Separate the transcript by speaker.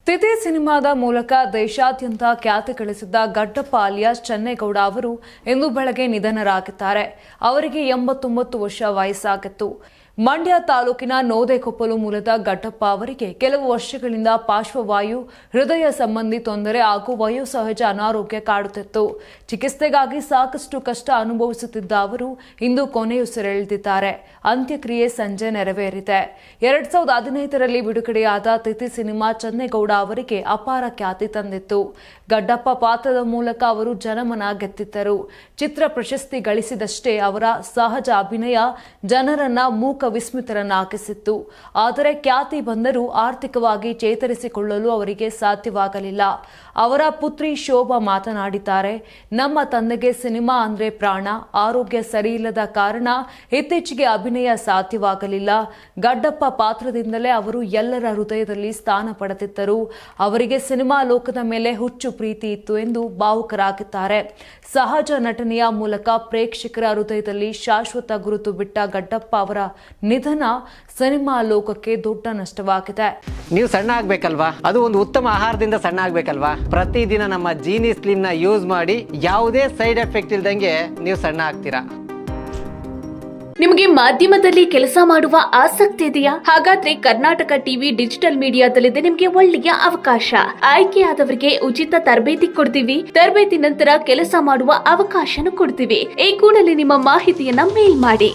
Speaker 1: ತಿಥಿ ಸಿನಿಮಾದ ಮೂಲಕ ದೇಶಾದ್ಯಂತ ಖ್ಯಾತಿ ಗಳಿಸಿದ್ದ ಗಡ್ಡಪ್ಪ ಅಲಿಯಾಸ್ ಚೆನ್ನೇಗೌಡ ಅವರು ಇಂದು ಬೆಳಗ್ಗೆ ನಿಧನರಾಗಿದ್ದಾರೆ. ಅವರಿಗೆ 89 ವರ್ಷ ವಯಸ್ಸಾಗಿತ್ತು. ಮಂಡ್ಯ ತಾಲೂಕಿನ ನೋದೆಕೊಪ್ಪಲು ಮೂಲದ ಗಡ್ಡಪ್ಪ ಅವರಿಗೆ ಕೆಲವು ವರ್ಷಗಳಿಂದ ಪಾರ್ಶ್ವವಾಯು, ಹೃದಯ ಸಂಬಂಧಿ ತೊಂದರೆ ಹಾಗೂ ವಯೋಸಹಜ ಅನಾರೋಗ್ಯ ಕಾಡುತ್ತಿತ್ತು. ಚಿಕಿತ್ಸೆಗಾಗಿ ಸಾಕಷ್ಟು ಕಷ್ಟ ಅನುಭವಿಸುತ್ತಿದ್ದ ಅವರು ಇಂದು ಕೊನೆಯುಸಿರೆಳೆದಿದ್ದಾರೆ. ಅಂತ್ಯಕ್ರಿಯೆ ಸಂಜೆ ನೆರವೇರಿದೆ. 2015ರಲ್ಲಿ ಬಿಡುಗಡೆಯಾದ ತಿಥಿ ಸಿನಿಮಾ ಚೆನ್ನೇಗೌಡ ಅವರಿಗೆ ಅಪಾರ ಖ್ಯಾತಿ ತಂದಿತ್ತು. ಗಡ್ಡಪ್ಪ ಪಾತ್ರದ ಮೂಲಕ ಅವರು ಜನಮನ ಗೆದ್ದಿದ್ದರು. ಚಿತ್ರ ಪ್ರಶಸ್ತಿ ಗಳಿಸಿದಷ್ಟೇ ಅವರ ಸಹಜ ಅಭಿನಯ ಜನರನ್ನ ಮೂಕ ವಿಸ್ಮಿತರನ್ನಾಗಿಸಿತ್ತು. ಆದರೆ ಖ್ಯಾತಿ ಬಂದರೂ ಆರ್ಥಿಕವಾಗಿ ಚೇತರಿಸಿಕೊಳ್ಳಲು ಅವರಿಗೆ ಸಾಧ್ಯವಾಗಲಿಲ್ಲ. ಅವರ ಪುತ್ರಿ ಶೋಭಾ ಮಾತನಾಡಿದ್ದಾರೆ. ನಮ್ಮ ತಂದೆಗೆ ಸಿನಿಮಾ ಅಂದ್ರೆ ಪ್ರಾಣ. ಆರೋಗ್ಯ ಸರಿಯಿಲ್ಲದ ಕಾರಣ ಇತ್ತೀಚೆಗೆ ಅಭಿನಯ ಸಾಧ್ಯವಾಗಲಿಲ್ಲ. ಗಡ್ಡಪ್ಪ ಪಾತ್ರದಿಂದಲೇ ಅವರು ಎಲ್ಲರ ಹೃದಯದಲ್ಲಿ ಸ್ಥಾನ ಪಡೆದಿದ್ದರು. ಅವರಿಗೆ ಸಿನಿಮಾ ಲೋಕದ ಮೇಲೆ ಹುಚ್ಚು ಪ್ರೀತಿ ಇತ್ತು ಎಂದು ಭಾವುಕರಾಗಿದ್ದಾರೆ. ಸಹಜ ನಟನೆಯ ಮೂಲಕ ಪ್ರೇಕ್ಷಕರ ಹೃದಯದಲ್ಲಿ ಶಾಶ್ವತ ಗುರುತು ಬಿಟ್ಟ ಗಡ್ಡಪ್ಪ ಅವರ ನಿಧನ ಸಿನಿಮಾ ಲೋಕಕ್ಕೆ ದೊಡ್ಡ ನಷ್ಟವಾಗಿದೆ.
Speaker 2: ನೀವು ಸಣ್ಣ ಆಗ್ಬೇಕಲ್ವಾ? ಅದು ಒಂದು ಉತ್ತಮ ಆಹಾರದಿಂದ ಸಣ್ಣ ಆಗ್ಬೇಕಲ್ವಾ? ಪ್ರತಿದಿನ ನಮ್ಮ ಜೀನಿ ಸ್ಲಿಮ್ ನ ಯೂಸ್ ಮಾಡಿ ಯಾವುದೇ ಸೈಡ್ ಎಫೆಕ್ಟ್ ಇಲ್ದಂಗೆ ನೀವು ಸಣ್ಣ ಆಗ್ತೀರಾ.
Speaker 3: ನಿಮಗೆ ಮಾಧ್ಯಮದಲ್ಲಿ ಕೆಲಸ ಮಾಡುವ ಆಸಕ್ತಿ ಇದೆಯಾ? ಹಾಗಾದ್ರೆ ಕರ್ನಾಟಕ ಟಿವಿ ಡಿಜಿಟಲ್ ಮೀಡಿಯಾದಲ್ಲಿದೆ ನಿಮಗೆ ಒಳ್ಳೆಯ ಅವಕಾಶ. ಆಯ್ಕೆಯಾದವರಿಗೆ ಉಚಿತ ತರಬೇತಿ ಕೊಡ್ತೀವಿ. ತರಬೇತಿ ನಂತರ ಕೆಲಸ ಮಾಡುವ ಅವಕಾಶನೂ ಕೊಡ್ತೀವಿ. ಈ ಕೂಡಲೇ ನಿಮ್ಮ ಮಾಹಿತಿಯನ್ನ ಮೇಲ್ ಮಾಡಿ.